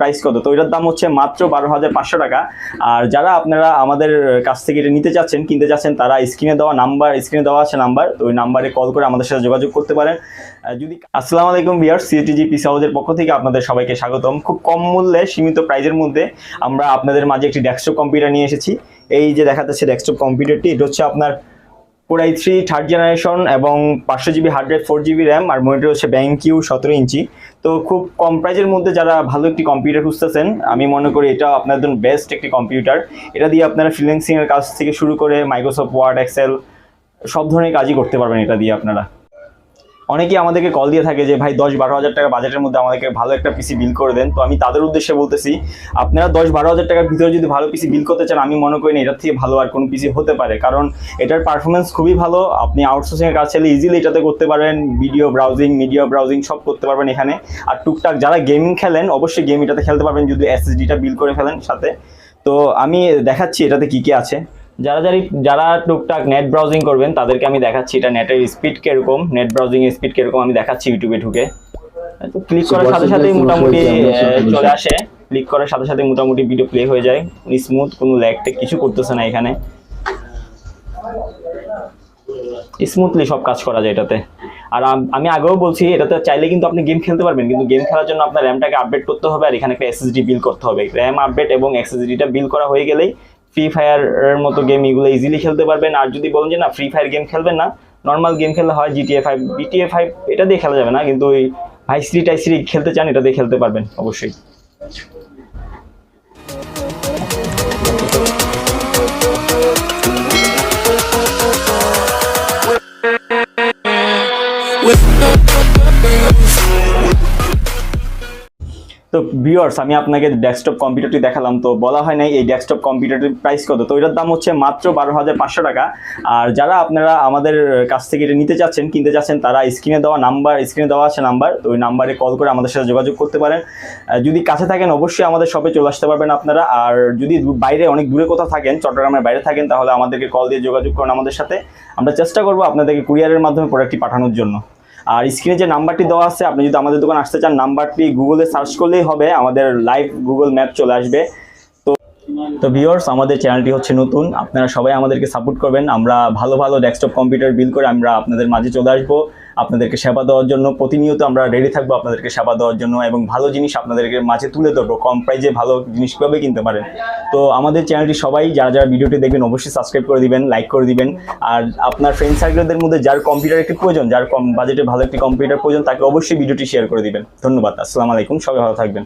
Price কত, তো এটার দাম হচ্ছে মাত্র 12,500 টাকা। আর যারা আপনারা আমাদের কাছ থেকে এটা নিতে চাচ্ছেন, কিনতে চাচ্ছেন, তারা স্ক্রিনে দেওয়া আছে নাম্বার, তো ওই নাম্বারে কল করে আমাদের সাথে যোগাযোগ করতে পারেন। যদি আসসালামু আলাইকুম ভিউয়ার্স, সিটিজি পিসি হাউসের পক্ষ থেকে আপনাদের সবাইকে স্বাগতম। খুব কম মূল্যে সীমিত প্রাইজের মধ্যে আমরা আপনাদের মাঝে একটি ডেস্কটপ কম্পিউটার নিয়ে এসেছি। এই যে দেখা যাচ্ছে ডেস্কটপ কম্পিউটারটি, এটা হচ্ছে আপনার Core i3 থার্ড জেনারেশন এবং 500 GB hard drive, 4 GB RAM, আর মনিটর হচ্ছে BenQ 17 ইঞ্চি। তো খুব কম প্রাইজের মধ্যে যারা ভালো একটি কম্পিউটার খুঁজতেছেন, আমি মনে করি এটা আপনাদের জন্য বেস্ট একটি কম্পিউটার। এটা দিয়ে আপনারা ফ্রিল্যান্সিং এর কাজ থেকে শুরু করে মাইক্রোসফট ওয়ার্ড, এক্সেল সব ধরনের কাজই করতে পারবেন এটা দিয়ে আপনারা। অনেকেই আমাদেরকে কল দিয়ে থাকে যে ভাই 10-12 হাজার টাকা বাজেটের মধ্যে আমাদেরকে ভালো একটা পিসি বিল করে দেন। তো আমি তাদের উদ্দেশ্যে বলতেছি, আপনারা 10-12 হাজার টাকার ভিতরে যদি ভালো পিসি বিল করতে চান, আমি মনে করি না এটার থেকে ভালো আর কোনো পিসি হতে পারে, কারণ এটার পারফরমেন্স খুবই ভালো। আপনি আউটসোর্সিংয়ের কাজ চাইলে ইজিলি এটাতে করতে পারবেন, ভিডিও ব্রাউজিং, মিডিয়া ব্রাউজিং সব করতে পারবেন এখানে। আর টুকটাক যারা গেমিং খেলেন, অবশ্যই গেম এটাতে খেলতে পারবেন যদি এসএসডিটা বিল করে ফেলেন সাথে। তো আমি দেখাচ্ছি এটাতে কী কী আছে। যারা টুকটাক নেট ব্রাউজিং করবেন তাদেরকে আমি দেখাচ্ছি এটা নেটের স্পিড কিরকম, নেট ব্রাউজিং এর স্পিড কিরকম আমি দেখাচ্ছি ইউটিউবে ঢুকে। তো ক্লিক করার সাথে সাথেই মোটামুটি চলে আসে, ক্লিক করার সাথে সাথে মোটামুটি ভিডিও প্লে হয়ে যায়, স্মুথ, কোনো ল্যাগ টেক কিছু করতেছে না এখানে, স্মুথলি সব কাজ করা যায় এটাতে। আর আমি আগেও বলছি, এটাতে চাইলে কিন্তু আপনি গেম খেলতে পারবেন, কিন্তু গেম খেলার জন্য আপনার র্যামটাকে আপডেট করতে হবে, আর এখানে একটা এসএসডি বিল করতে হবে। র্যাম আপডেট এবং এসএসডিটা বিল করা হয়ে গেলেই ফ্রি ফায়ারের মতো গেম এগুলো ইজিলি খেলতে পারবেন। আর যদি বলেন যে না ফ্রি ফায়ার গেম খেলবেন না, নর্মাল গেম খেললে হয় GTA 5 এটা দিয়ে খেলা যাবে না, কিন্তু ওই ভাইস সিটি খেলতে চান এটা দিয়ে খেলতে পারবেন অবশ্যই। তো ভিউয়ার্স, আমি আপনাকে ডেস্কটপ কম্পিউটারটি দেখালাম, তো বলা হয় নাই এই ডেস্কটপ কম্পিউটারটির প্রাইস কত, তো এটার দাম হচ্ছে মাত্র 12,500 টাকা। আর যারা আপনারা আমাদের কাছ থেকে এটা নিতে চাচ্ছেন, কিনতে চাচ্ছেন, তারা স্ক্রিনে দেওয়া আছে নাম্বার, তো ওই নাম্বারে কল করে আমাদের সাথে যোগাযোগ করতে পারেন। যদি কাছে থাকেন অবশ্যই আমাদের শপে চলে আসতে পারবেন আপনারা। আর যদি বাইরে অনেক দূরে কোথাও থাকেন, চট্টগ্রামের বাইরে থাকেন, তাহলে আমাদেরকে কল দিয়ে যোগাযোগ করুন আমাদের সাথে। আমরা চেষ্টা করবো আপনাদেরকে কুরিয়ারের মাধ্যমে প্রোডাক্টটি পাঠানোর জন্য। আর স্ক্রিনে যে নাম্বারটি দেওয়া আছে, আপনি যদি আমাদের দোকান আসতে চান, নাম্বারটি গুগলে সার্চ করলেই হবে, আমাদের লাইভ গুগল ম্যাপ চলে আসবে। তো ভিউয়ার্স, আমাদের চ্যানেলটি হচ্ছে নতুন, আপনারা সবাই আমাদেরকে সাপোর্ট করবেন। আমরা ভালো ভালো ডেস্কটপ কম্পিউটার বিল করে আমরা আপনাদের মাঝে চলে আসবো, আপনাদেরকে সেবা দেওয়ার জন্য। প্রতিনিয়ত আমরা রেডি থাকবো আপনাদেরকে সেবা দেওয়ার জন্য, এবং ভালো জিনিস আপনাদেরকে মাঝে তুলে ধরবো, কম প্রাইজে ভালো জিনিস কীভাবে কিনতে পারেন। তো আমাদের চ্যানেলটি সবাই যারা ভিডিওটি দেখবেন অবশ্যই সাবস্ক্রাইব করে দিবেন, লাইক করে দিবেন। আর আপনার ফ্রেন্ড সার্কেলদের মধ্যে যার কম্পিউটার একটি প্রয়োজন, যার কম বাজেটে ভালো একটি কম্পিউটার প্রয়োজন, তাকে অবশ্যই ভিডিওটি শেয়ার করে দিবেন। ধন্যবাদ, আসসালামু আলাইকুম, সবাই ভালো থাকবেন।